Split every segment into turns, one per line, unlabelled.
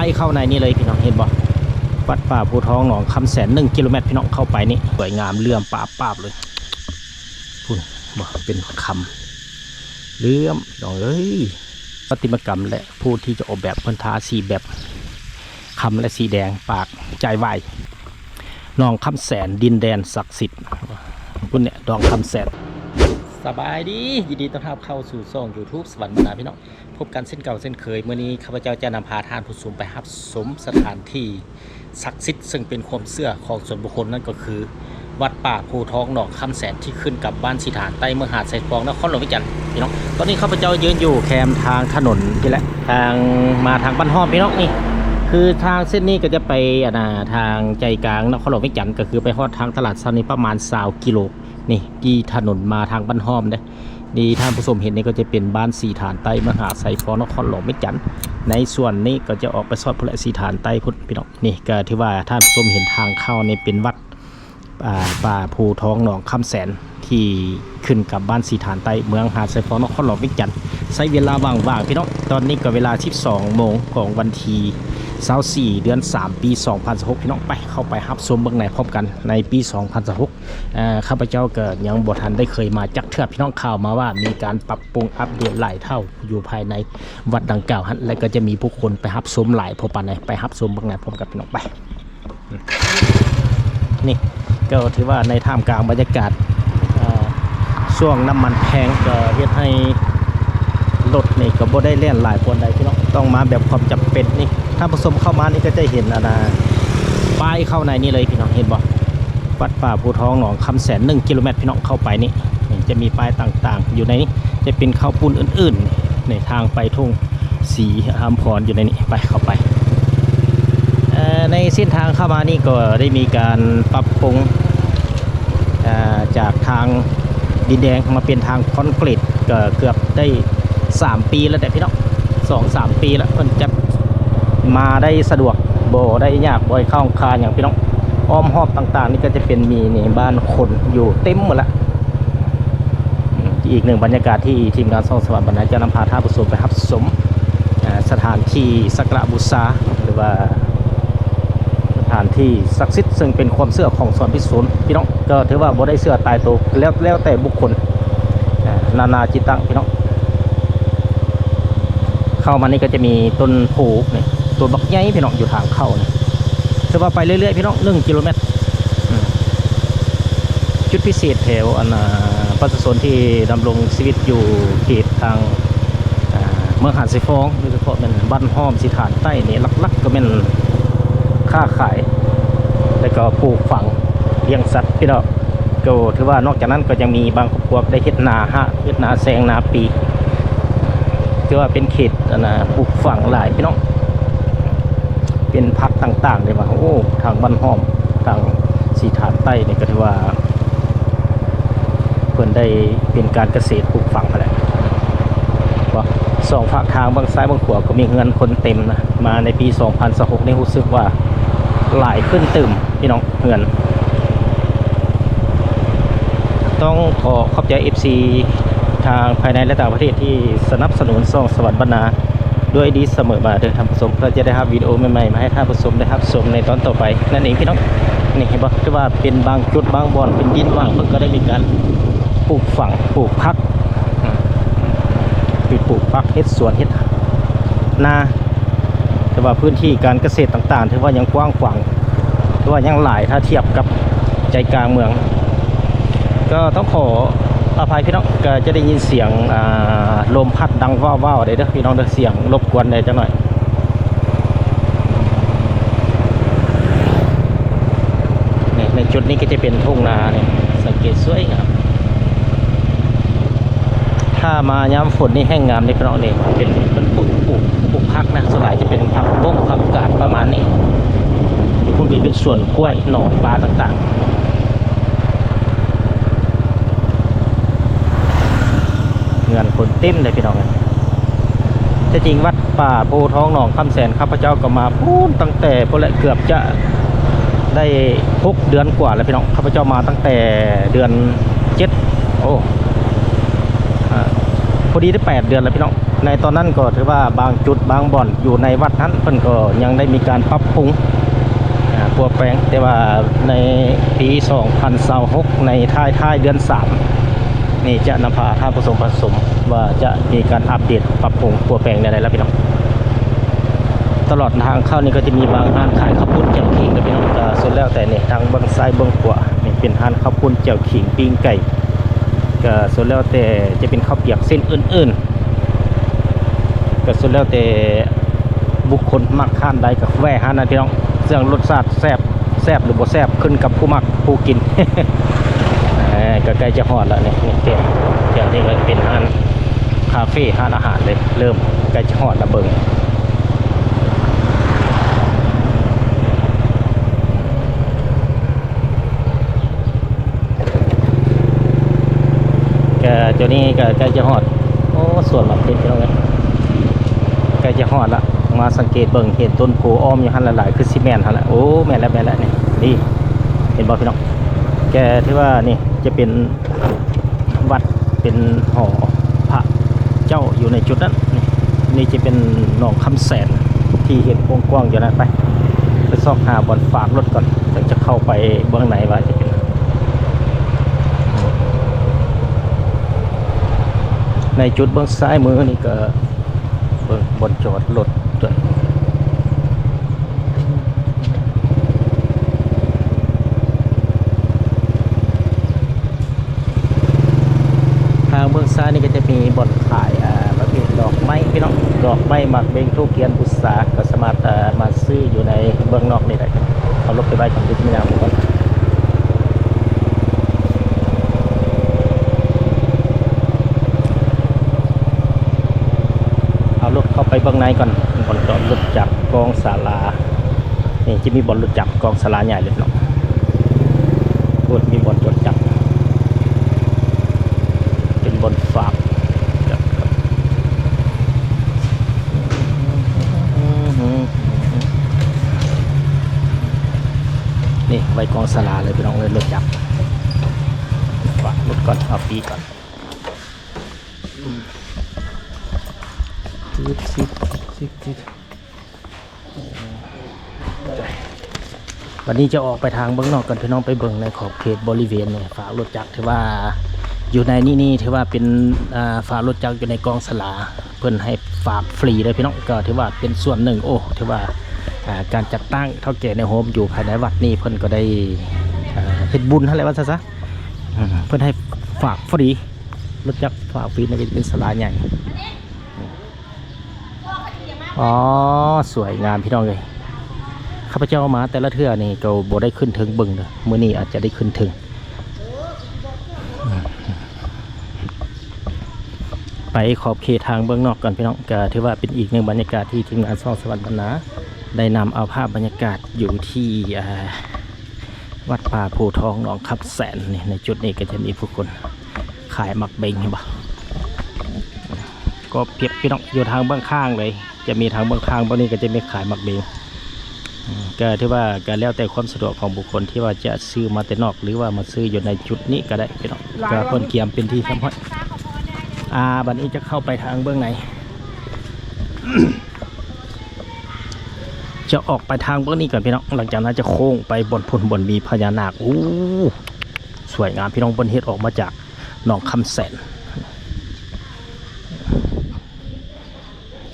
ายเข้าในนี่เลยพี่น้องเห็นบ่วัดป่าภูทองหนองคำแสน1 กิโลเมตรพี่น้องเข้าไปนี่สวยงามเลื่อมป้าบเลยพุ่นบ่เป็นคำเลื่อมพี่น้องเอ้ยประติมากรรมและผู้ที่จะออกแบบพันธาสีแบบคำและสีแดงปากใจวายหนองคำแสนดินแดนศักดิ์สิทธิ์พุ่นเนี่ยหนองคำแสนสบายดียินดีต้อนรับเข้าสู่ช่อง YouTube สวรรค์บรรดาพี่น้องพบกันเส้นเก่าเส้นเคยเมื่อนี้ข้าพเจ้าจะนำพาท่านผู้ชมไปรับชมสถานที่ศักดิ์สิทธิ์ซึ่งเป็นความเชื่อของส่วนบุคคลนั่นก็คือวัดป่าภูทองหนองคำแสนที่ขึ้นกับบ้านสีฐานใต้เมืองหาดไซฟองนครหลวงวิจันทร์พี่น้องตอนนี้ข้าพเจ้ายืนอยู่แคมทางถนนนี่แหละทางมาทางบ้านห้อมพี่น้องนี่คือทางเส้นนี้ก็จะไปทางใจกลางนครหลวงวิจันทร์ก็คือไปฮอดทางตลาดซานี้ประมาณ20 กิโลนี่ที่ถนนมาทางบ้านห้อมเด้นี่ท่านผู้ชมเห็นนี่ก็จะเป็นบ้านสีฐานใต้มหาไซฟองนครหลวงวิจันทร์ในส่วนนี้ก็จะออกไปซอดพระสีฐานใต้พุ่นพี่น้องนี่ก็ถือว่าท่านผู้ชมเห็นทางเข้านี่เป็นวัดป่าภูทองหนองคำแสนที่ขึ้นกับบ้านสีฐานใต้เมืองหาดไซฟองนครหลวงวิจันทร์ใช้เวลาว่างๆพี่น้องตอนนี้ก็เวลา 12 โมงของวันที่24 เดือน 3 ปี 2016พี่น้องไปเข้าไปรับชมเบื้องในพร้อมกันในปี 2016ข้าพเจ้าก็ยังบ่ทันได้เคยมาจักเทื่อพี่น้องข่าวมาว่ามีการปรับปรุงอัปเดตหลายเท่าอยู่ภายในวัดดังกล่าวและก็จะมีผู้คนไปรับชมหลายพอปานใดไปรับชมเบื้องในพร้อมกันพี่น้องไปนี่ก็ถือว่าในท่ามกลางบรรยากาศช่วงน้ำมันแพงก็เฮ็ดให้รถนี่ก็บ่ได้เล่นหลายคนใดพี่น้องต้องมาแบบความจำเป็นนี่ถ้าผสมเข้ามานี่ก็จะเห็นป้ายเข้าในนี่เลยพี่น้องเห็นบ่วัดป่าภูทองหนองคำแสน1 กิโลเมตรพี่น้องเข้าไปนี่จะมีป้ายต่างๆอยู่ในนี้จะเป็นข้าวปุ้นอื่นๆในทางไปทุ่งสีอำพรอยู่ในนี้ไปเข้าไปในเส้นทางเข้ามานี่ก็ได้มีการปรับปรุงจากทางดินแดงมาเป็นทางคอนกรีตก็เกือบได้3 ปีแล้วแต่พี่น้อง2-3 ปีแล้วมันจะมาได้สะดวกบ่ได้ยากบ่อยเข้าคาอย่างพี่น้องอ้อมหอบต่างๆนี่ก็จะเป็นมีนี่บ้านคนอยู่เต็มหมดละอีกหนึ่งบรรยากาศที่ทีมงานช่องสวรรค์บรรณาจะนำพาท่านผู้ชมไปรับชมสถานที่สักการะบูชาหรือว่าสถานที่ศักดิ์สิทธิ์ซึ่งเป็นความเชื่อของส่วนพิสูจน์พี่น้องก็ถือว่าบ่ได้เชื่อตายตัวแล้วแต่บุคคลนานาจิตตังพี่น้องเข้ามานี่ก็จะมีต้นโพนี่ต้นบักใหญ่พี่น้องอยู่ทางเข้านี่ถือว่าไปเรื่อยๆพี่น้อง1 กิโลเมตรจุดพิเศษแถวประชาชนที่ดำรงชีวิตอยู่เขตทางเมืองหาดไซฟองโดยเฉพาะเป็นบ้านห้อมสีฐานใต้นี่ลักๆก็เป็นค้าขายแล้วก็ปลูกฝังเลี้ยงสัตว์พี่น้องก็ถือว่านอกจากนั้นก็ยังมีบางครอบครัวได้เฮ็ดนาแซงนาปีถือว่าเป็นเขตปลูกฝังหลายพี่น้องเป็นพักต่างๆเลยว่าโอ้ทางบ้านห้อมทางสีฐานใต้นี่ก็ถือว่าเพิ่นได้เป็นการเกษตรปลูกฝังอะไรว่า2 ภาคทางบางซ้ายบางขวาก็มีเงินคนเต็มนะมาในปี 2016นี่รู้สึกว่าหลายขึ้นตึมพี่น้องเงินต้องขอขอบใจ FC ทางภายในและต่างประเทศที่สนับสนุนช่องสวรรค์บรรณาด้วยดีเสมอมาเดินทางผสมเพื่อจะได้รับวิดีโอใหม่ๆมาให้ท่านผู้ชมได้รับชมในตอนต่อไปนั่นเองพี่น้องนี่เห็นบ่ที่ว่าเป็นบางจุดบางบ่อนเป็นดินว่างเพิ่งก็ได้มีการปลูกฝังปลูกพักปลูกพักเฮ็ดสวนเฮ็ดนาแต่ว่าพื้นที่การเกษตรต่างๆถือว่ายังกว้างขวางถือว่ายังหลายถ้าเทียบกับใจกลางเมืองก็ต้องขออภัยพี่น้องก็จะได้ยินเสียงลมพัดดังว้าวๆเด้อพี่น้องเด้อเสียงรบกวนได้จังหน่อยในจุดนี้ก็จะเป็นทุ่งนาเนี่ยสังเกตสวยงามถ้ามายามฝนนี่แห้งงามในพี่น้องนี่เป็นปลูกพักนะส่วนใหญ่จะเป็นผักบุ้งผักกาดประมาณนี้คุณเป็นส่วนกล้วยหน่อปลาต่างๆเงินคนเต็มเลยพี่น้องแต่จริงวัดป่าภูทองหนองคำแสนข้าพเจ้าก็มาพูดตั้งแต่พอละเกือบจะได้6 เดือนกว่าแล้วพี่น้องข้าพเจ้ามาตั้งแต่เดือน7โอ้ พอดีได้8 เดือนแล้วพี่น้องในตอนนั้นก็ถือว่าบางจุดบางบ่อนอยู่ในวัดนั้นเพิ่นก็ยังได้มีการปรับปรุงตัวแปลงแต่ว่าในปี2026ในท้ายเดือน3นี่จะนำพาท่าผสมว่าจะมีการอัปเดตปรับปรุงตัวแปลงในแล้วพี่น้องตลอดทางเข้านี่ก็จะมีบางร้านขายข้าวปุ้นแจ่วขิงนะพี่น้องส่วนแล้วแต่เนี่ยทางเบื้องซ้ายเบื้องขวานี่เป็นร้านข้าวปุ้นแจ่วขิงปิ้งไก่ก็ส่วนแล้วแต่จะเป็นข้าวเปียกเส้นอื่นๆก็ส่วนแล้วแต่บุคคลมักทานใดกับแว่ฮานะพี่น้องเรื่องรสชาติแซ่บหรือบ่แซ่บขึ้นกับผู้มักผู้กิน ก็ใกล้จะฮอดแล้วเนี่ยเดี๋ยวนี้ก็เป็นร้านคาเฟ่ร้านอาหารเลยเริ่มใกล้จะฮอดแล้วเบิ่งเจ้านี้ก็ใกล้จะฮอดโอ้ส่วนหลักเพชรพี่น้องเอ้ยใกล้จะฮอดละมาสังเกตเบิ่งเห็นต้นโพอ้อมอยู่หั่นหลายๆคือซีเมนต์หั่นละโอ้แม่นแล้วนี่เห็นบ่พี่น้องแกที่ว่านี่จะเป็นวัดเป็นหอพระเจ้าอยู่ในจุดนั้นนี่จะเป็นหนองคำแสนที่เห็นกว้างๆอยู่นั้นไปซอกหาบ่อนฝากรถก่อนถึงจะเข้าไปเบื้องไหนว่าจะเป็นในจุดเบื้องซ้ายมือนี่ก็เบื้องบนจอดรถด้วยทางเบื้องซ้ายนี่ก็จะมีบ่อนขายประเภทดอกไม้พี่น้องดอกไม้หมักเบงทุกเกียนบุษาก็สามารถมาซื้ออยู่ในเบื้องนอกนี่ได้เอารถไปไว้ของดิจิทัลก่อนรถเข้าไปเบื้องในก่อนบ่อนจอดรถจักรกองศาลานี่จะมีบ่อนรถจักรกองศาลาใหญ่เลยเนาะพูดมีบ่อนจอดจักรเป็นบ่อนฝากนี่ไว้กองศาลาเลยพี่น้องเลยรถจักรฝากรถก่อนเอาปีก่อนวันนี้จะออกไปทางเบื้องนอกกันพี่น้องไปเบิ่งในขอบเขตบริเวณเนี่ยฝารถจักรถือว่าอยู่ในนี่ถือว่าเป็นฝารถจักรอยู่ในกองสลาเพื่อนให้ฝากฟรีเลยพี่น้องก็ถือว่าเป็นส่วนหนึ่งโอ้ถือว่าการจัดตั้งเท่าแก่ในโฮมอยู่ภายในวัดนี่เพื่อนก็ได้เฮ็ดบุญอะไรวะซะเพื่อนให้ฝากฟรีรถจักรฝากฟรีในเป็นสลาใหญ่อ๋อสวยงามพี่น้องเลยข้าพเจ้ามาแต่ละเทื่อนี่ก็บ่ได้ขึ้นถึงบึงเลยมื้อนี้อาจจะได้ขึ้นถึงไปขอบเขตทางเบื้องนอกกันพี่น้องก็ถือว่าเป็นอีกหนึ่งบรรยากาศที่ทีมงานซ่องสวรรค์บรรณาได้นำเอาภาพบรรยากาศอยู่ที่วัดป่าโพทองหนองคำแสนนี่ในจุดนี้ก็จะมีผู้คนขายหมักเบงเห็นปะก็เพียบพี่น้องอยู่ทางเบื้องข้างเลยจะมีทางเบื้องข้างบางนี้ก็จะมีขายหมักเบงก็ที่ว่าการแล้วแต่ความสะดวกของบุคคลที่ว่าจะซื้อมาแต่นอกหรือว่ามาซื้ออยู่ในจุดนี้ก็ได้พี่น้องก็คนเกียมเป็นที่สำคัญบัดนี้จะเข้าไปทางเบื้องไหน จะออกไปทางเบื้องนี้ก่อนพี่น้องหลังจากนั้นจะโค้งไปบนพุ่นบนมีพญานาคอู้สวยงามพี่น้องบนเฮ็ดออกมาจากหนองคำแสน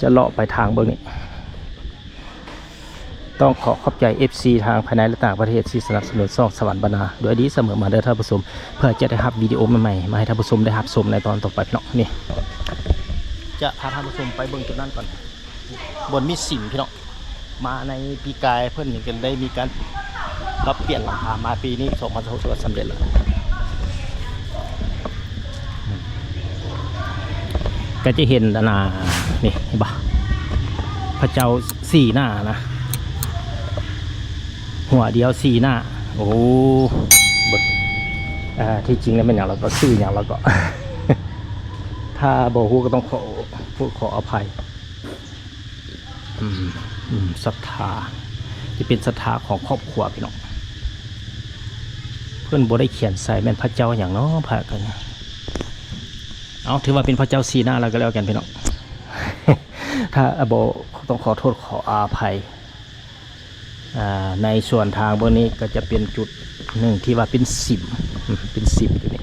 จะเลาะไปทางเบื้องนี้ต้องขอขอบใจ FC ทางภายในและต่างประเทศที่สนับสนุนซ่องสวรรค์บรรณาโดยดีเสมอมาเด้อท่านผู้ชมเพื่อจะได้รับวิดีโอใหม่ๆมาให้ท่านผู้ชมได้รับชมในตอนต่อไปพี่น้องนี่จะพาท่านผู้ชมไปเบื้องจุดนั้นก่อนบนมีสิมพี่น้องมาในปีกายเพื่อนกันได้มีการรับเปลี่ยนหลังคามาปีนี้2016สำเร็จแล้วก็จะเห็นด้านหน้านี่เห็นปะพระเจ้า4 หน้านะหัวเดียว4 หน้าโอ้บทที่จริงแล้วเป็นอย่างเราก็ซื่ออย่างเราก็ ถ้าโบฮูก็ต้องขออภัยศรัทธาที่เป็นศรัทธาของครอบครัวพี่น้องเพื่อนโบได้เขียนใส่แม่นพระเจ้าอย่างน้อพระกัน เอาถือว่าเป็นพระเจ้าสีหน้าแล้วก็แล้วกันพี่น้อง ถ้าโบต้องขอโทษขออาภัยในส่วนทางบนนี้ก็จะเป็นจุดหนึ่งที่ว่าเป็น10อยู่นี่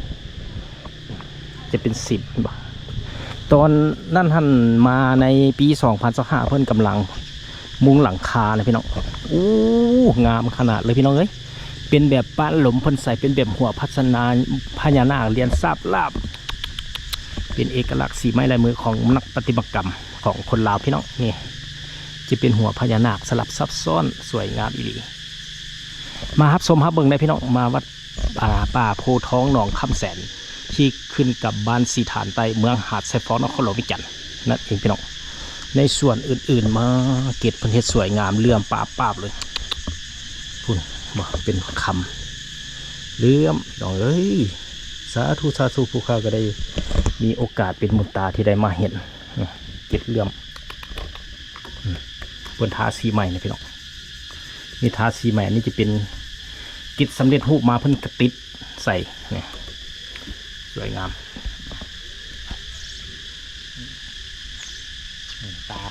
จะเป็น10บ่ตอนนั่นท่านมาในปี2025เพิ่นกำลังมุงหลังคาเลยพี่น้องอู้งามขนาดเลยพี่น้องเอ้ยเป็นแบบป้านหลมเพิ่นใส่เป็นแบบหัวพัฒนาพญานาคเรียนทราบลาบเป็นเอกลักษณ์สีไม้ลายมือของนักประติมากรรมของคนลาวพี่น้องนี่จะเป็นหัวพญานาคสลับซับซ้อนสวยงามอีหลีมาฮับชมฮับเบิ่งได้พี่น้องมาวัดป่าโพท้องหนองคำแสนที่ขึ้นกับบ้านสีฐานใต้เมืองหาดไซฟอนนครหลวงวิจันทร์นั่นเองพี่น้องในส่วนอื่นๆมาเกตพันธุ์สวยงามเลื่อมป้าบเลยพุ่นบ่เป็นคำเลื่อมพี่น้องเอ้ยสาธุผู้ข้าก็ได้มีโอกาสเป็นมุตตาที่ได้มาเห็นเกตเลื่อมบนทาสีใหม่นะพี่น้องนี่ทาสีใหม่นี่จะเป็นกิจสำเร็จรูปมาเพิ่นกระติดใส่เนี่ยสวยงามตา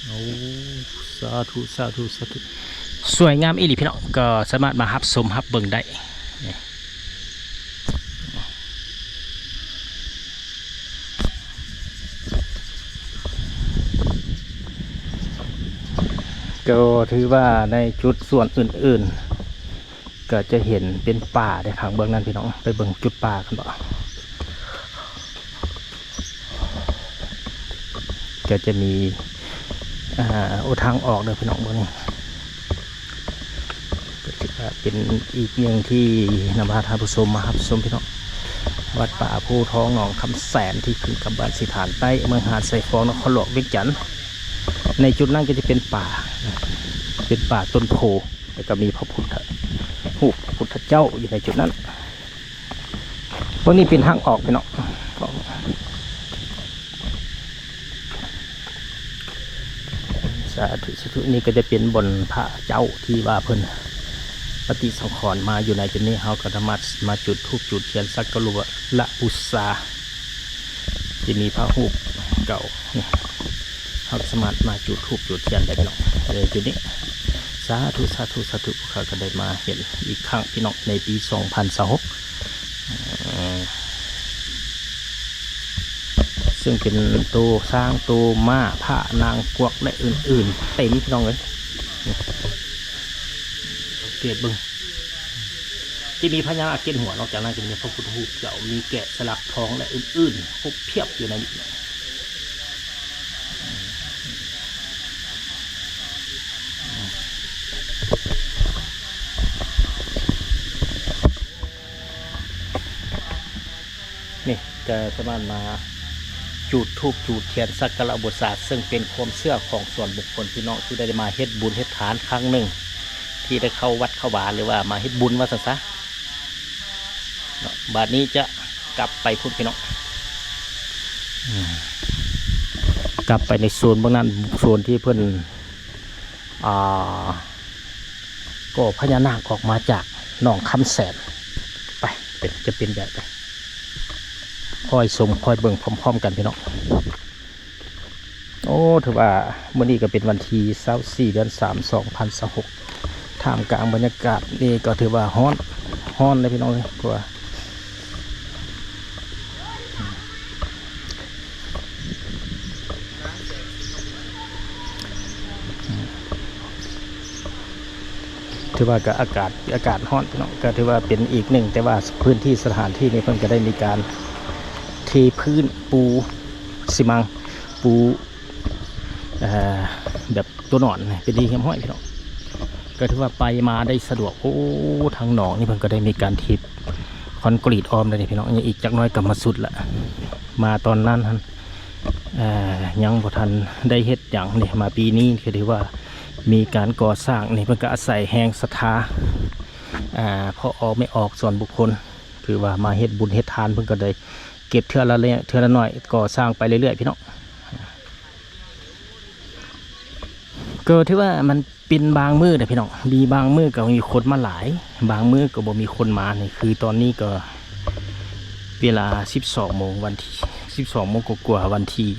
โอ้สาธุสวยงามอีหลีพี่น้องก็สามารถมาฮับชมฮับเบิ่งได้ก็ถือว่าในจุดส่วนอื่นๆก็จะเห็นเป็นป่าในทางเบื้องนั้นพี่น้องไปเบิ่งจุดป่ากันบ่ก็จะมีทางออกเลยพี่น้องเบื้องนี้ก็ถือว่าเป็นอีกอย่างที่นำพาท่านผู้ชมมารับชมพี่น้องวัดป่าโพท้องหนองคำแสนที่ขึ้นกับบ้านสีฐานใต้เมืองหาดไซฟองนครหลวงวิจันทร์ในจุดนั้นก็จะเป็นป่าต้นโพแล้วก็มีพระพุทธรูปพระพุทธเจ้าอยู่ในจุดนั้นพวกนี้เป็นทางออกพี่น้องสาธุนี่ก็จะเป็นบนพระเจ้าที่ว่าเพิ่นปฏิสังขรณ์มาอยู่ในจุดนี้เขาก็ธรรมะมาจุดธูปจุดเทียนสักกะลุละปุษาจะมีพระรูปเก่าเขาสามารถมาจุดธูปจุดเทียนได้พี่น้องในจุดนี้สาธุพวกเขาก็ได้มาเห็นอีกครั้งพี่น้องในปี2026ซึ่งเป็นตัวสร้างตัวม้าผ้านางกวักและอื่นๆเต็มพี่น้องเลยเกศบึงที่มีพญานาคเกศหัวนอกจากนั้นจะมีพระพุทธรูปเก่ามีแกะสลักทองและอื่นๆครบเพียบอยู่ในนี้นี่จะสามารถมาจุดธูปจุดเทียนสักการะบูชาซึ่งเป็นความเชื่อของส่วนบุคคลพี่น้องที่ได้มาเฮ็ดบุญเฮ็ดทานครั้งหนึ่งที่ได้เข้าวัดเข้าวาหรือว่ามาเฮ็ดบุญว่าซะบาดนี้จะกลับไปพูดพี่น้องกลับไปในโซนบางนั้นโซนที่เพื่อนก็พญานาคออกมาจากหนองคำแสนไปจะเป็นแบบไหนคอยชมคอยเบิ่งพร้อมๆกันพี่น้องโอ้ถือว่าเมื่อนี้ก็เป็นวันที่24 เดือน 3 2026ท่ามกลางบรรยากาศนี่ก็ถือว่าฮ้อนเลยพี่น้องเลยกว่าถือว่าก็อากาศฮ้อนพี่น้องก็ถือว่าเป็นอีกหนึ่งแต่ว่าพื้นที่สถานที่นี้เพิ่นก็ได้มีการเทพื้นปูซีมังปูแบบตัวหนอนเป็นดีเข้มห้อยพี่น้องก็ถือว่าไปมาได้สะดวกโอ้ทางหนองนี่เพิ่นก็ได้มีการทิบคอนกรีตออมเลยพี่น้องอีกจักน้อยกับมาสุดละมาตอนนั้นยังบ่ทันได้เฮ็ดอย่างนี่มาปีนี้คือถือว่ามีการก่อสร้างนี่เพิ่นก็อาศัยแหงศรัทธาพอออกไม่ออกส่วนบุคคลคือว่ามาเฮ็ดบุญเฮ็ดทานเพิ่นก็ได้เก็บเทื่อละหน่อยก่อสร้างไปเรื่อยๆพี่น้อง ก็ที่ว่ามันเป็นบางมือแต่พี่น้องมีบางมือก็มีคนมาหลายบางมือก็บ่มีคนมานี่คือตอนนี้ก็เวลา12 โมงวันที่12 โมงกว่าวันที่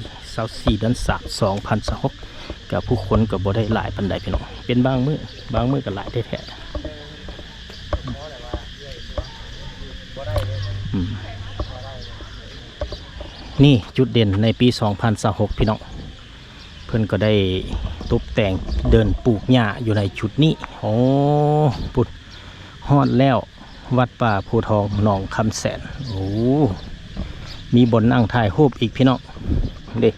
24 เดือน 3 2026กับผู้คนก็บ่ได้หลายปานใดพี่น้องเป็นบางมือก็หลายแท้ๆนี่จุดเด่นในปี2026พี่น้องเพิ่นก็ได้ตกแต่งเดินปลูกหญ้าอยู่ในจุดนี้โอ้ปุดฮอดแล้ววัดป่าภูทองหนองคำแสนโอ้มีบนนั่งถ่ายรูปอีกพี่น้องเด็ก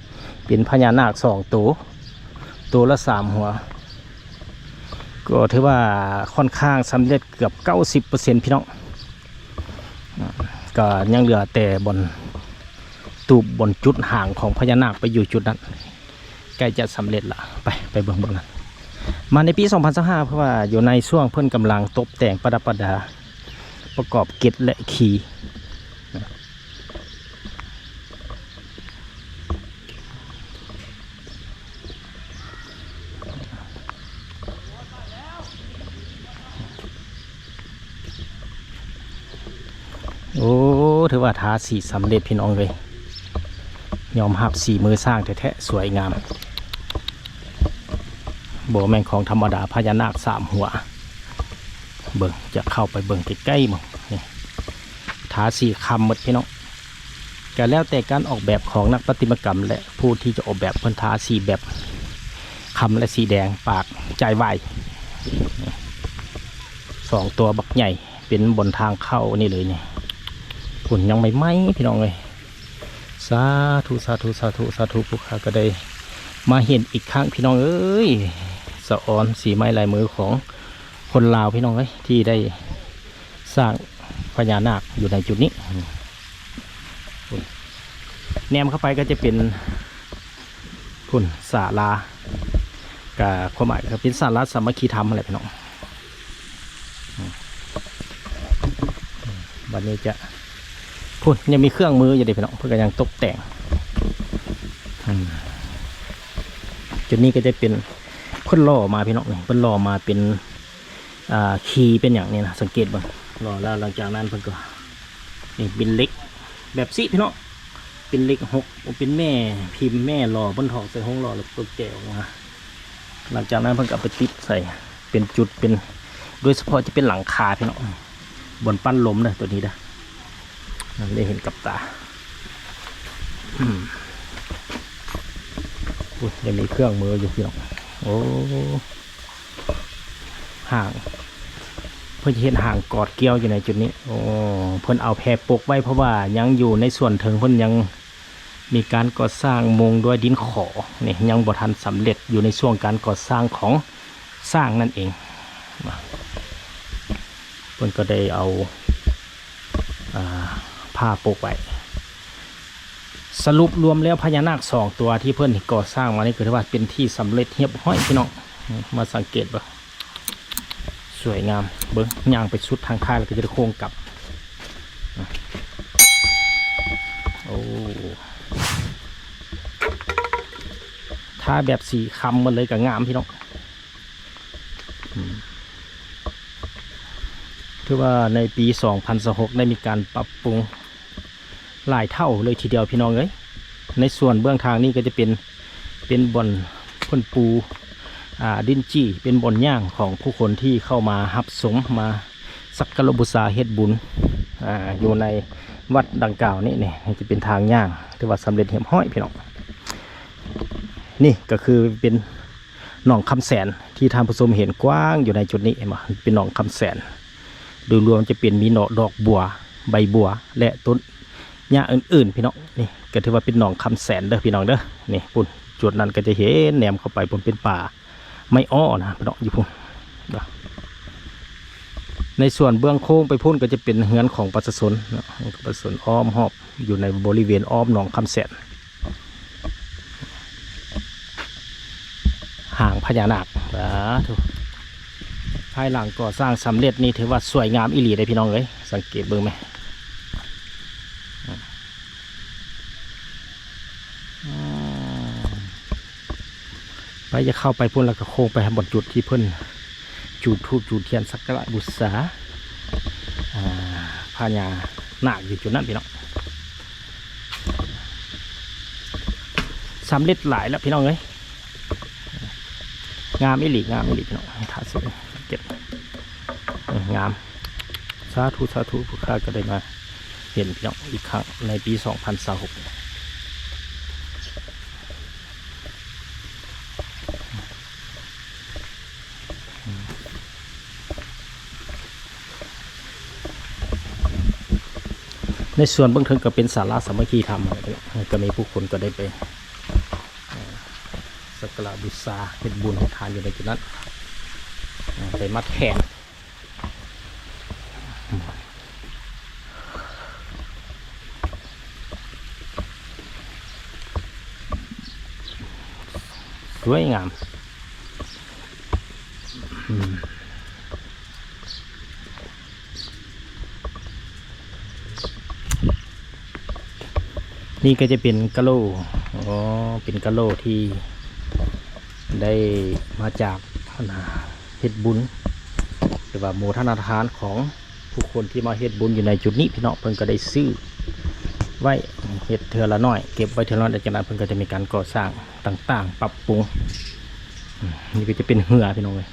เป็นพญานาค2 ตัวละ3 หัวก็ถือว่าค่อนข้างสำเร็จเกือบ 90% พี่น้องก็ยังเหลือแต่บนจุดห่างของพญานาคไปอยู่จุดนั้นใกล้จะสำเร็จละไปเบิ่งนั้นมาในปี2025เพราะว่าอยู่ในช่วงเพิ่นกำลังตกแต่งประดับประดาประกอบเกศและขีโอ้ถือว่าทาสีสำเร็จพี่น้องเลยยอมหับสีมือสร้างแท้ๆสวยงามโบแมงของธรรมดาพญานาค3 หัวเบิ่งจะเข้าไปเบิ่งใกล้ๆมั้งนี่ทาสีคำหมดพี่น้องก็แล้วแต่การออกแบบของนักประติมากรรมและผู้ที่จะออกแบบเพิ่นทาสีแบบคำและสีแดงปากใจวาย2 ตัวบักใหญ่เป็นบนทางเข้านี่เลยเนี่ยฝุ่นยังไม่ไหมพี่น้องเลยสาธุผู้ข้าก็ได้มาเห็นอีกครั้งพี่น้องเอ้ยสะออนสีไม้ลายมือของคนลาวพี่น้องเอ้ยที่ได้สร้างพญานาคอยู่ในจุดนี้แนมเข้าไปก็จะเป็นคุณศาลากับความหมายก็เป็นศาลาสามัคคีธรรมอะไรพี่น้องวันนี้จะพูดยังมีเครื่องมืออยู่ดีพี่น้องเพื่อยังตกแต่งจุดนี้ก็จะเป็นเพิ่นล่อมาพี่น้องเพิ่นล่อมาเป็นคีย์เป็นอย่างนี้นะสังเกตบ้างล่อแล้วหลังจากนั้นเพิ่นก็นี่เป็นเล็กแบบซี่พี่น้องเป็นเล็ก6เป็นแม่พิมพ์แม่ล่อบนทองใส่ห้องล่อแล้วตัวแก้วนะหลังจากนั้นเพิ่นก็ไปติดใส่เป็นจุดเป็นโดยเฉพาะจะเป็นหลังคาพี่น้องบนปั้นล้มเลยตัวนี้นะได้เห็นกับตายังมีเครื่องมืออยู่พี่น้องโอ้ห่างเพื่อจะเห็นห่างกอดเกี่ยวอยู่ในจุดนี้โอ้เพิ่นเอาแพรปกไว้เพราะว่ายังอยู่ในส่วนถึงเพิ่นยังมีการก่อสร้างมุงด้วยดินขอนี่ยังบ่ทันสำเร็จอยู่ในช่วงการก่อสร้างของสร้างนั่นเองเพิ่นก็ได้เอาผ้าปกไว้สรุปรวมแล้วพญานาค2 ตัวที่เพื่อนก่อสร้างมานี่คือว่าเป็นที่สำเร็จเรียบร้อยพี่น้องมาสังเกตบ่สวยงามเบิ้งย่างไปชุดทางท้ายแล้วก็จะได้โค้งกลับโอ้ถ้าแบบสีคำมันเลยกับงามพี่น้องคือว่าในปี2026ได้มีการปรับปรุงหลายเท่าเลยทีเดียวพี่น้องเอ้ยในส่วนเบื้องทางนี้ก็จะเป็นบ่อนพ่นปูดินจี้เป็นบ่อนย่างของผู้คนที่เข้ามาหับสมมาสักการะบูชาเฮ็ดบุญอยู่ในวัดดังกล่าวนี่จะเป็นทางย่างที่ว่าสำเร็จเรียบร้อยพี่น้องนี่ก็คือเป็นหนองคำแสนที่ท่านผู้ชมเห็นกว้างอยู่ในจุดนี้เห็นไหมเป็นหนองคำแสนโดยรวมจะเป็นมีดอกบัวใบบัวและต้นหญ้าอื่นๆพี่น้องนี่ก็ถือว่าเป็นหนองคำแสนเด้อพี่น้องเด้อนี่ปุ่นจุดนั้นก็จะเห็นแนมเข้าไปบนเป็นป่าไม่อ้อนะพี่น้องอยู่พุ่นในส่วนเบื้องโค้งไปพุ่นก็จะเป็นเฮือนของประชาชนประชาชนอ้อมหอบอยู่ในบริเวณอ้อมหนองคำแสนห่างพญานาคทุกภายหลังก่อสร้างสำเร็จนี่ถือว่าสวยงามอีหลีเลยพี่น้องเลยสังเกตเบิ่งไหม ไปจะเข้าไปพุ่นแล้วก็โค้งไปบนจุดที่เพิ่นจุดธูปจุดเทียนสักการะบูชาพญานาคอยู่จุดนั้นพี่น้องสำเร็จหลายแล้วพี่น้องเลยงามอีหลีงามอีหลีพี่น้องถ่ายเสร็จเก็บงามสาธุสาธุผู้ข้าก็ได้มาเห็นพี่น้องอีกครั้งในปี2026ในส่วนเบื้องต้นก็เป็นศาลาสามัคคีธรรมก็มีผู้คนก็ได้ไปสักการะบูชาเฮ็ดบุญให้ทานอยู่ในจุดนั้นไปมัดแขนสวยงามนี่ก็จะเป็นกะโหลเป็นกะโหลที่ได้มาจากเฮ็ดบุญหรือว่าโมทนาทานของผู้คนที่มาเฮ็ดบุญอยู่ในจุดนี้พี่น้องเพิ่นก็ได้ซื้อไว้เฮ็ดเทื่อละน้อยเก็บไว้เทื่อละน้อยจากนั้นเพิ่นก็จะมีการก่อสร้างต่างๆปรับปรุงนี่ก็จะเป็นเหือพี่น้องเลย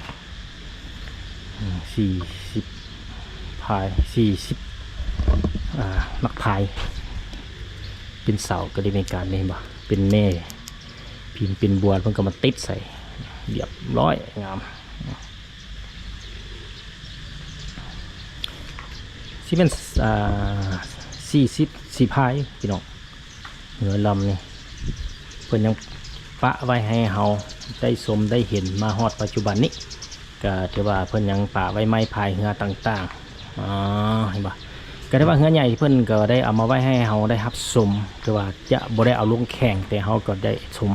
40 พาย40นักพายเป็นเสาก็ได้มีการนี่บ่เป็นแม่พิมพ์เป็นบัวเพิ่นก็มาติดใส่เรียบร้อยงามที่เป็น40 พายพี่น้องเหนือลำนี่เพิ่นยังปะไว้ให้เฮาได้ชมได้เห็นมาฮอดปัจจุบันนี้ก็ถือว่าเพิ่นยังปะไว้ไม้พายเหือต่างๆเห็นบ่ก็ได้ว่าเหือใหญ่เพิ่นก็ได้เอามาไว้ให้เฮาได้รับชมคือว่าจะบ่ได้เอาลงแข่งแต่เฮาก็ได้ชม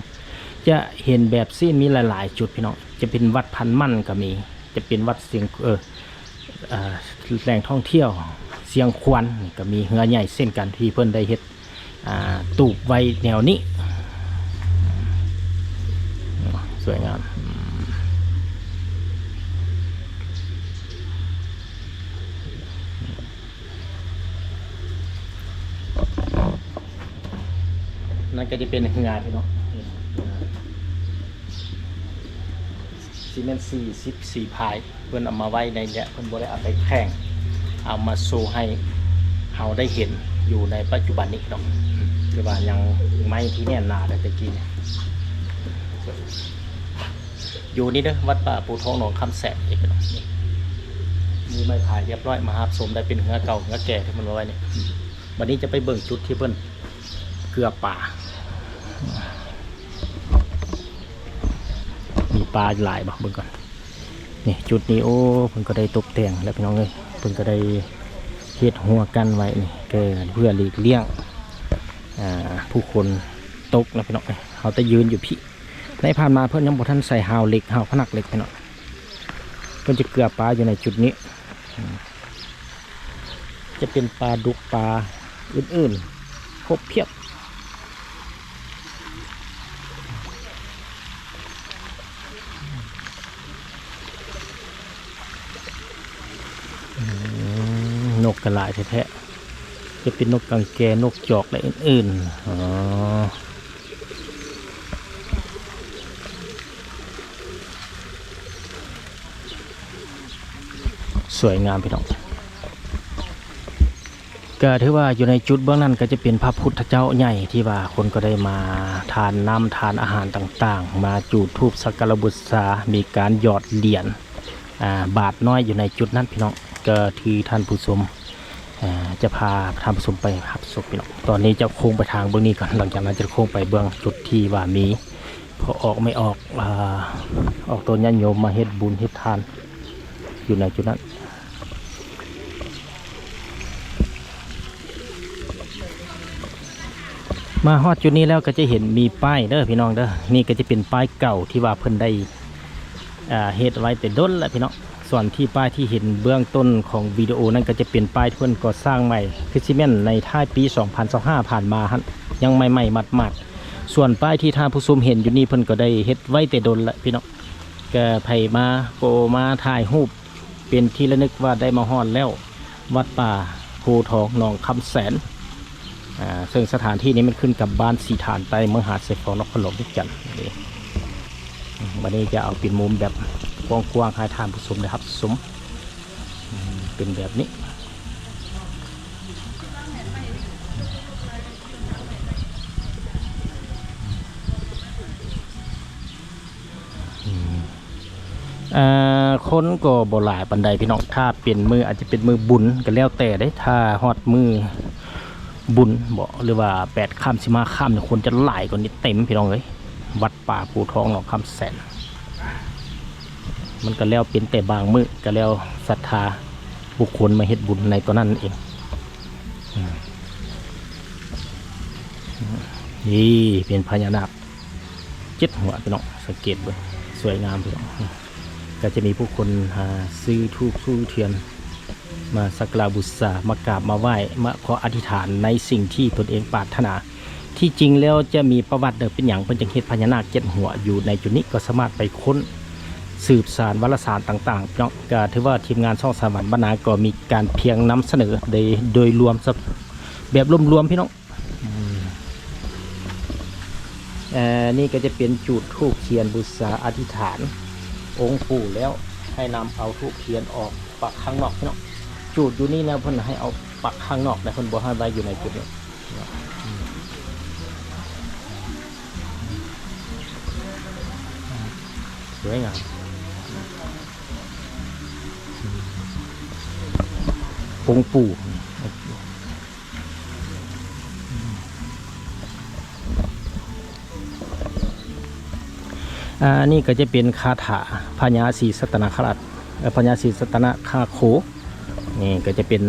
จะเห็นแบบซีนมีหลายๆจุดพี่น้องจะเป็นวัดพันมั่นก็มีจะเป็นวัดเสียงแหล่งท่องเที่ยวเสียงควันก็มีเหือใหญ่เส้นกันที่เพิ่นได้เฮ็ดตูบไว้แนวนี้สวยงามนั่นก็จะเป็นเหือพี่น้องซีเมนต์44 พายเพื่อนเอามาไว้ในเนี่ยเพื่อนบ่ได้เอาไปแข่งเอามาโชว์ให้เราได้เห็นอยู่ในปัจจุบันนี้เนาะคือว่ายังไม่ที่แน่นหนาแต่ตะกี้เนี่ยอยู่นี่เด้อวัดป่าปูทองหนองคำแสนอีกเนาะมีไม้พายเรียบร้อยมาหับสมได้เป็นเหือเก่าเหือแก่ที่มันไว้เนี่ยวันนี้จะไปเบิ่งจุดที่เพื่อนเกลือป่ามีปลาหลายบ่เบิ่งก่อนนี่จุดนี้โอ้เพิ่นก็ได้ตกแต่งแล้วพี่น้องเอ้ยเพิ่นก็ได้เฮ็ดหัวกันไว้นี่เพื่อหลีกเลี่ยงผู้คนตกนะพี่น้องเขาจะยืนอยู่พี่ในผ่านมาเพิ่นยังบ่ทันใส่หาวเหล็กหาวพนักเหล็กพี่น้องเพิ่นจะเกลือปลาอยู่ในจุดนี้จะเป็นปลาดุกปลาอื่นๆครบเพียบนกกระหลายแท้ๆจะเป็นนกกังแกนกจอกอะไรอื่นๆสวยงามพี่น้องก็ถือว่าอยู่ในจุดเบื้องนั้นก็จะเป็นพระพุทธเจ้าใหญ่ที่ว่าคนก็ได้มาทานน้ำทานอาหารต่างๆมาจุดธูปสักการะบูชามีการหยอดเหรียญบาทน้อยอยู่ในจุดนั้นพี่น้องก็ที่ท่านผู้ชมจะพาท่านผู้ชมไปหับศพพี่น้องตอนนี้จะโค้งไปทางเบื้องนี้ก่อนหลังจากนั้นจะโค้งไปเบื้องจุดที่ว่ามีพอออกไม่ออกตัวญาติโยมมาเฮ็ดบุญเฮ็ดทานอยู่ในจุดนั้นมาฮอดจุดนี้แล้วก็จะเห็นมีป้ายเด้อพี่น้องเด้อนี่ก็จะเป็นป้ายเก่าที่ว่าเพิ่นได้เฮ็ดไว้แต่ด้นแล้วพี่น้องส่วนที่ป้ายที่เห็นเบื้องต้นของวิดีโอนั้นก็จะเป็นป้ายที่เพิ่นก่อสร้างใหม่คือซีเมนต์ในท้ายปี2025ผ่านมาฮะยังใหม่ๆมัด ส่วนป้ายที่ท่านผู้ชมเห็นอยู่นี่เพิ่นก็ได้เฮ็ดไว้แต่ดนละพี่น้องก็ไผมาโกมาถ่ายรูปเป็นที่ระลึกว่าได้มาฮอดแล้ววัดป่าโพทองหนองคำแสนซึ่งสถานที่นี้มันขึ้นกับบ้านสีฐานใต้เมืองหาดทรายทองนครหลวงทุกจันทร์วันนี้จะเอาเป็นมุมแบบกว้างๆให้ท่านผู้ชมนะครับสมเป็นแบบนี้คนก็บ่หลายปันใดพี่น้องถ้าเป็นมืออาจจะเป็นมือบุญก็แล้วแต่ได้ถ้าฮอดมือบุญบ่หรือว่า8 ค่ำ15 ค่ำเนี่ยคนจะหลายกว่านี้เต็มพี่น้องเลยวัดป่าภูทองหนองคำแสนมันก็แล้วเป็นแต่บางมือก็แล้วศรัทธาบุคคลมาเฮ็ดบุญในตัวนั้นเองนี่เป็นพญานาค7 หัวพี่น้องสังเกตเบิ่งสวยงามพี่น้องก็จะมีผู้คนซื้อธูปซื้อเทียนมาสักการะบูชามากราบมาไหว้มาขออธิษฐานในสิ่งที่ตนเองปรารถนาที่จริงแล้วจะมีประวัติเดิมเป็นอย่างเป็นจังเฮ็ดพญานาค7 หัวอยู่ในจุดนี้ก็สามารถไปค้นสืบสารวารสารต่างๆเนาะก็ถือว่าทีมงานช่องสวรรค์บรรณาก็มีการเพียงนำเสนอโดยรวมแบบรวมๆพี่น้องนี่ก็จะเป็นจุดธูปเทียนบูชาอธิษฐานองค์ปู่แล้วให้นำเอาธูปเทียนออกปักข้างนอกพี่น้องจุดอยู่นี่นะเพิ่นให้เอาปักข้างนอกแต่เพิ่นบ่ให้ไว้อยู่ในจุดนี้สวยงามองค์ปู่นี่ก็จะเป็นคาถาพญาศรีสัตนคราชพญาศรีสัตนคาโคนี่ก็จะเป็น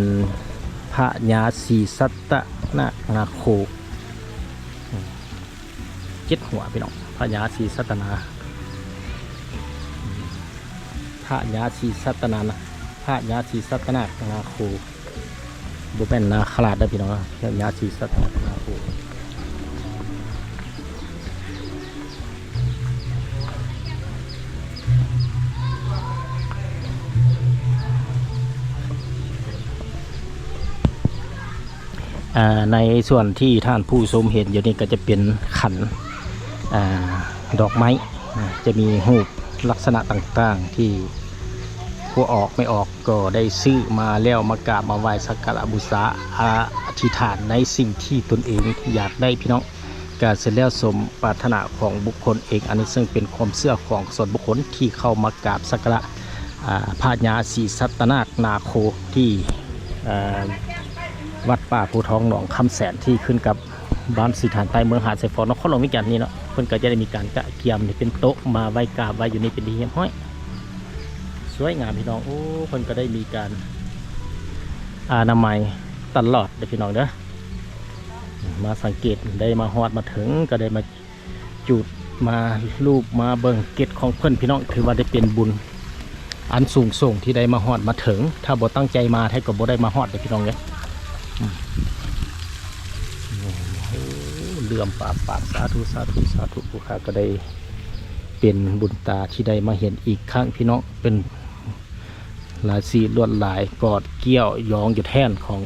พญาศรีสัตนคาโค7 หัวพี่น้องพญาศรีสัตนาพญาศรีสัตนาพญาศรีสัตนคาโคบุเป็นนาคราชได้พี่น้องพญาศรีสัตนคาโคในส่วนที่ท่านผู้ชมเห็นอยู่นี่ก็จะเป็นขันดอกไม้จะมีรูปลักษณะต่างๆที่ผู้ออกไม่ออกก็ได้ซื้อมาแล้วมากราบมาไหว้สักการะบูชาอธิษฐานในสิ่งที่ตนเองอยากได้พี่น้องการเสร็จแล้วสมปรารถนาของบุคคลเองอันนี้ซึ่งเป็นความเชื่อของส่วนบุคคลที่เข้ามากราบสักการะพญาศรีสัตนคราโคที่วัดป่าภูทองหนองคำแสนที่ขึ้นกับบ้านสีฐานใต้เมืองหาดทรายทองนครหลวงวิจันทร์นี่เนาะเพิ่นก็จะได้มีการกะเกียมนี่เป็นโต๊ะมาไว้กราบไว้อยู่นี่เป็นที่เฮียมห้อยสวยงามพี่น้องโอ้เพิ่นก็ได้มีการอนามัยตลอดเลยพี่น้องเด้อมาสังเกตได้มาฮอดมาถึงก็ได้มาจุดมารูปมาเบิ่งเกตของเพิ่นพี่น้องถือว่าได้เป็นบุญอันสูงส่งที่ได้มาฮอดมาถึงถ้าบ่ตั้งใจมาแท้ก็บ่ได้มาฮอดเลยพี่น้องเด้อเลื่อมปากสาธุสาธุสาธุผู้ข้าก็ได้เป็นบุญตาที่ได้มาเห็นอีกครั้งพี่น้องเป็นลายสีลวดลายกอดเกี้ยวยองอยู่แท่นของ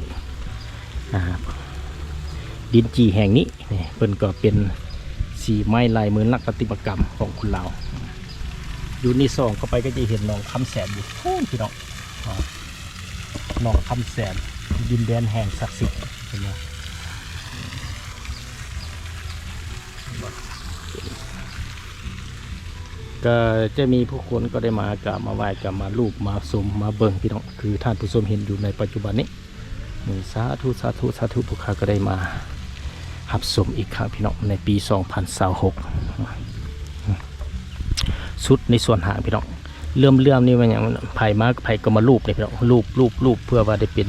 ดินจีแห่งนี้เป็นก็เป็นสีไม้ลายมือนักปฏิมากรรมของคุณเราอยู่นี่ส่องเข้าไปก็จะเห็นหนองคำแสนอยู่พี่น้องหนองคำแสนดินแดนแห่งศักดิ์สิทธิ์เห็นไหมก็จะมีผู้คนก็ได้มากราบมาไหว้กราบมาลูบมาชมมาเบิ่งพี่น้องคือท่านผู้ชมเห็นอยู่ในปัจจุบันนี้สาธุสาธุสาธุผู้ข้าก็ได้มาหับชมอีกครั้งพี่น้องในปี2026สุดในส่วนหางพี่น้องเลื่อมนี่มันอย่างไผ่มาไผ่ก็มาลูบเลยพี่น้องลูบเพื่อว่าได้เป็น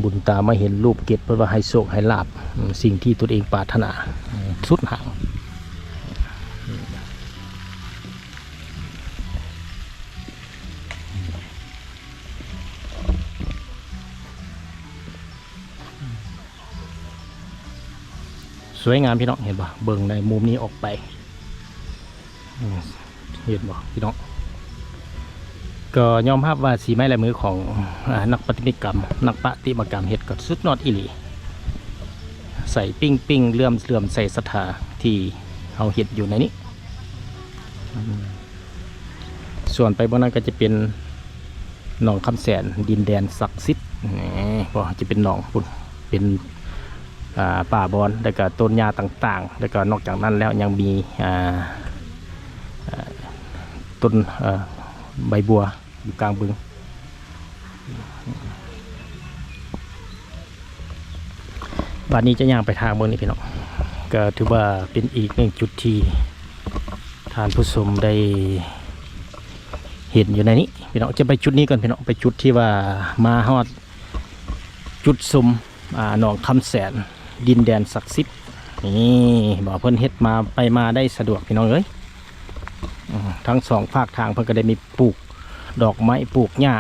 บุญตามาเห็นรูปเกตเพื่อว่าให้โชคให้ลาบสิ่งที่ตนเองปรารถนาสุดหางส สวยงามพี่น้องเห็นบ่เบิ่งในมุมนี้ออกไปเห็นบ่พี่น้องก็ยอมรับว่าสีไม้ลายมือของนักปฏิมากรรมนักปฏิมากรรมเฮ็ดก็สุดยอดอีหลีใส่ปิ้งเลื่อมใส่ศรัทธาที่เอาเฮ็ดอยู่ในนี้ส่วนไปบนนั้นก็จะเป็นหนองคำแสนดินแดนศักดิ์สิทธิ์ก็จะเป็นหนองปุ่นเป็นป่าบอนแล้วก็ต้นหญ้าต่างๆแล้วก็นอกจากนั้นแล้วยังมีต้นใบบัวอยู่กลางบึงบ้านนี้จะย่างไปทางเมืองนี้พี่น้องก็ถือว่าเป็นอีกหนึ่งจุดที่ท่านผู้ชมได้เห็นอยู่ในนี้พี่น้องจะไปจุดนี้ก่อนพี่น้องไปจุดที่ว่ามาฮอดจุดซุมหนองคำแสนดินแดนศักดิ์สิทธิ์นี่บอกเพิ่นเฮ็ดมาไปมาได้สะดวกพี่น้องเอ้ยทั้งสองภาคทางเพิ่นก็ได้มีปลูกดอกไม้ปลูกหญ้า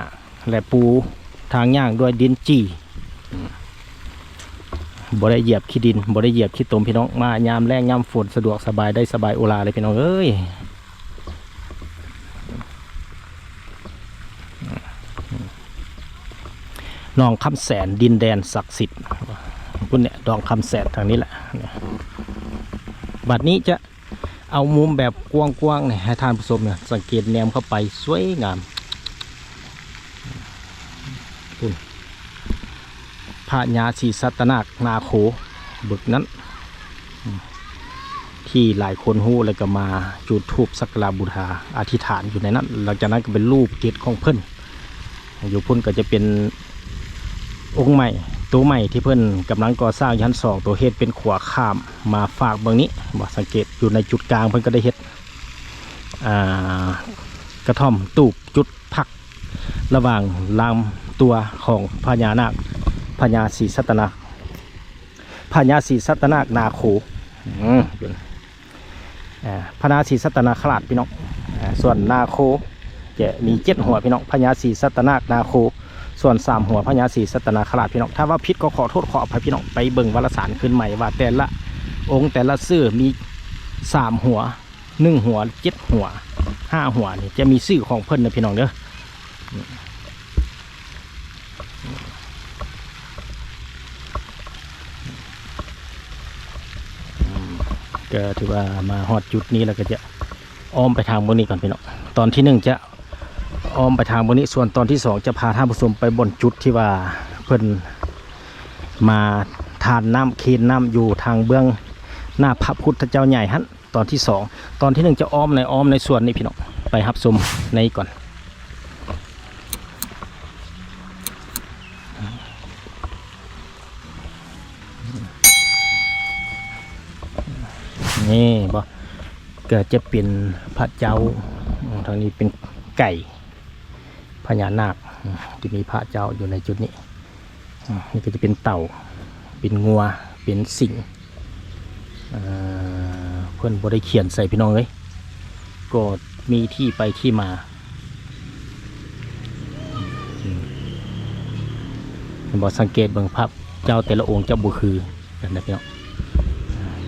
และปูทางย่างด้วยดินจีบ่ได้เหยียบขี้ดินบ่ได้เหยียบขี้ตมพี่น้องมายามแรงยามฝนสะดวกสบายได้สบายโอลาเลยพี่น้องเอ้ยหนองคำแสนดินแดนศักดิ์สิทธิ์คุณเนี่ยดองคำแสนทางนี้แหละบัดนี้จะเอามุมแบบกว้างๆเนี่ยให้ท่านผู้ชมเนี่ยสังเกตแนมเข้าไปสวยงามคุณพระญาศรีสัตนาคนาโคบึกนั้นที่หลายคนฮู้แล้วก็มาจุดธูปสักการะบูชาอธิษฐานอยู่ในนั้นหลังจากนั้นก็เป็นรูปเกศของเพิ่นอยู่พุ่นก็จะเป็นองค์ใหม่ตัวใหม่ที่เพิ่นกำลังก่อสร้างชั้น2ตัวเฮ็ดเป็นขวาข้ามมาฝากเบื้องนี้บอกสังเกตอยู่ในจุดกลางเพิ่นก็ได้เฮ็ดกระท่อมตูบจุดพักระหว่างลำตัวของพญานาคพญาศรีสัตนาคพญาศรีสัตนาคนาโคพญาศรีสัตนาคราชพี่น้องส่วนนาโคจะมี7หัวพี่น้องพญาศรีสัตนาคนาโคส่วน3หัวพญาศรีสัตนาคราชพี่น้องถ้าว่าผิดก็ขอโทษขออภัยพี่น้องไปเบิ่งวารสารขึ้นใหม่ว่าแต่ละองค์แต่ละชื่อมี3หัว1หัว7หัว5หัวนี่จะมีชื่อของเพิ่นนะพี่น้องเด้อก็ถือว่ามาฮอดจุดนี้แล้วก็จะอ้อมไปทางบนนี้ก่อนพี่น้องตอนที่1จะอ้อมไปทางบนนี้ส่วนตอนที่2จะพาท่านผู้ชมไปบนจุดที่ว่าเพิ่นมาทานน้ำเคนน้ำอยู่ทางเบื้องหน้าพระพุทธเจ้าใหญ่ฮั่นตอนที่2ตอนที่1จะอ้อมในส่วนนี้พี่น้องไปรับชมในก่อนนี่บ่เกิดจะเป็นพระเจ้าทางนี้เป็นไก่พญานาคที่มีพระเจ้าอยู่ในจุดนี้นี่ก็จะเป็นเต่าเป็นงัวเป็นสิงเพื่อนบ่ได้เขียนใส่พี่น้องเลยก็มีที่ไปที่มาบอกสังเกตเบิ่งภาพเจ้าแต่ละองค์เจ้าบุคือกันนะพี่น้อง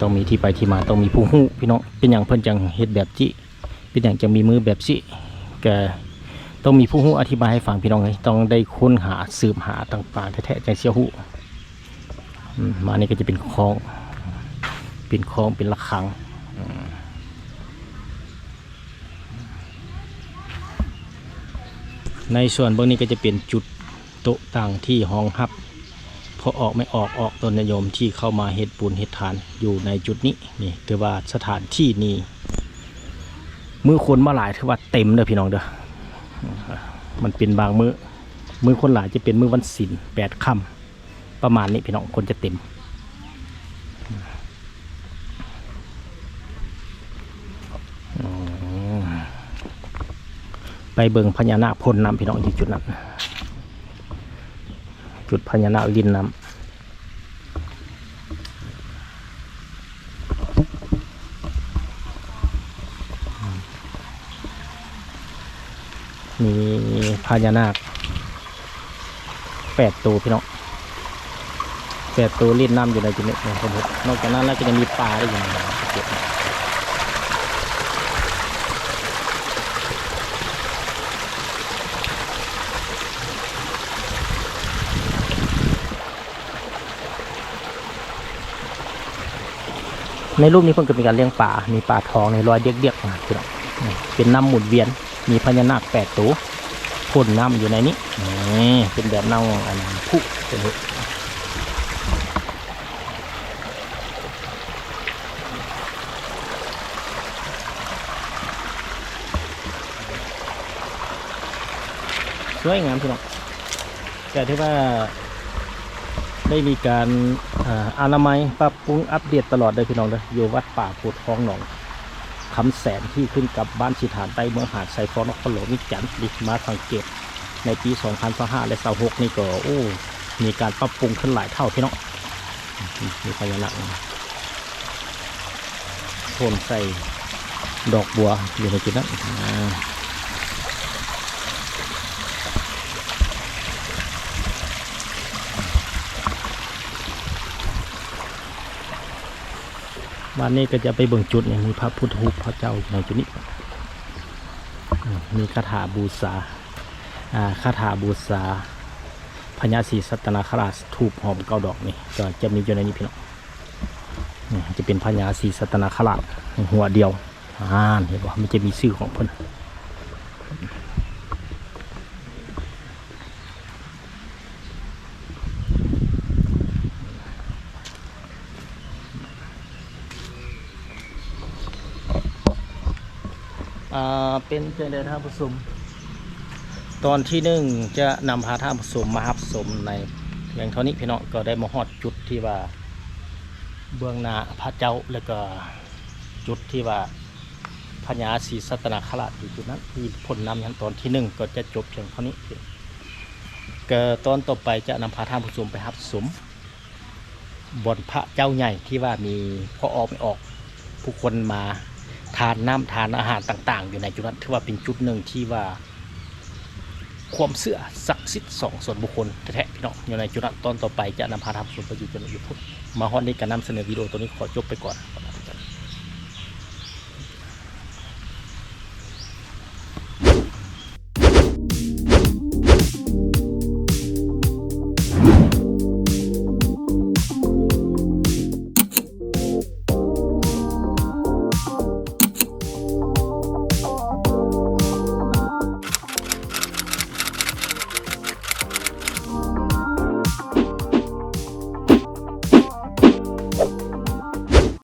ต้องมีที่ไปที่มาต้องมีผู้ฮู้พี่น้องเป็นอย่างเพิ่นจังเฮ็ดแบบจิเป็นอย่างจะมีมือแบบจิแกต้องมีผู้ฮู้อธิบายให้ฟังพี่น้องเลยต้องได้ค้นหาสืบหาต่างๆแท้ๆจังเสียฮู้มานี่ก็จะเป็นคลองเป็นระฆังในส่วนเบื้องนี้ก็จะเป็นจุดโต๊ะต่างที่ห้องฮับพอออกไม่ออกต้นนิยมที่เข้ามาเฮ็ดปูนเฮ็ดฐานอยู่ในจุดนี้นี่ถือว่าสถานที่นี้มือคนมาหลายถือว่าเต็มเลยพี่น้องเด้อมันเป็นบางมือคนหลายจะเป็นมือวันศีล8 ค่ำประมาณนี้พี่น้องคนจะเต็มไปเบิ่งพญานาคพ่นน้ำพี่น้องที่จุดนั้นจุดพญานาคลินน้ำมีพญานาค8 ตัวพี่น้อง 8 ตัวเล่นน้ำอยู่ในจุดนี้นะครับนอกจากนั้นแล้วก็ยังมีปลาได้อยู่ในจุดนี้ในรูปนี้เพิ่งจะมีการเลี้ยงปลามีปลาทองในรอยเดียกๆมาพี่น้องเป็นน้ำหมุนเวียนมีพญานาค8 ตัวพ่นน้ำอยู่ในนี้เป็นแบบน้ำอันพุเป็นสวยงามพี่น้องแต่ที่ว่าได้มีการอนามัยปรับปรุงอัปเดตตลอดเลยพี่น้องเลยอยู่วัดป่าโพธิ์ทองหนองคำแสนที่ขึ้นกับบ้านชิฐานใต้เมืองหาดไซฟอนนครหลวงวิจันทร์ดิมาสังเกตในปี 2025 และ26นี่ก็โอ้มีการปรับปรุงขึ้นหลายเท่าพี่น้องมีพญานาคโทนใส่ดอกบัวอยู่ในจุดนั้นบ้านนี้ก็จะไปเบิ่งจุดเนี่ยมีพระพุทธรูปพระเจ้าอยู่ในจุดนี้มีคาถาบูชาคาถาบูชาพญาศรีสัตนคราชทูปหอม9 ดอกนี่ก็จะมีอยู่ในนี้พี่น้องจะเป็นพญาศรีสัตนคราชหัวเดียวเห็นป่ะมันจะมีชื่อของเพิ่นเป็นเจริญท่าผสมตอนที่1จะนำพาท่าผสมมาหับสมในเพียงเท่านี้พี่น้องก็ได้มาฮอดจุดที่ว่าเบื้องหน้าพระเจ้าแล้วก็จุดที่ว่าพญาศรีสัตนคราชอยู่จุดนั้นที่พ่นน้ำยันตอนที่1ก็จะจบเพียงเท่านี้ก็ตอนต่อไปจะนำพาท่าผสมไปหับสมบนพระเจ้าใหญ่ที่ว่ามีพอออกไม่ออกผู้คนมาทานน้ำทานอาหารต่างๆอยู่ในจุดนั้นถือว่าเป็นจุดหนึ่งที่ว่าความเชื่อศักดิ์สิทธิ์ส่วนบุคคลแท้ๆพี่น้องอยู่ในจุดนั้นตอนต่อไปจะนำพาทำส่วนประโยชน์จนอยู่พุทธมาฮอนนี้การนำเสนอวิดีโอตัวนี้ขอจบไปก่อน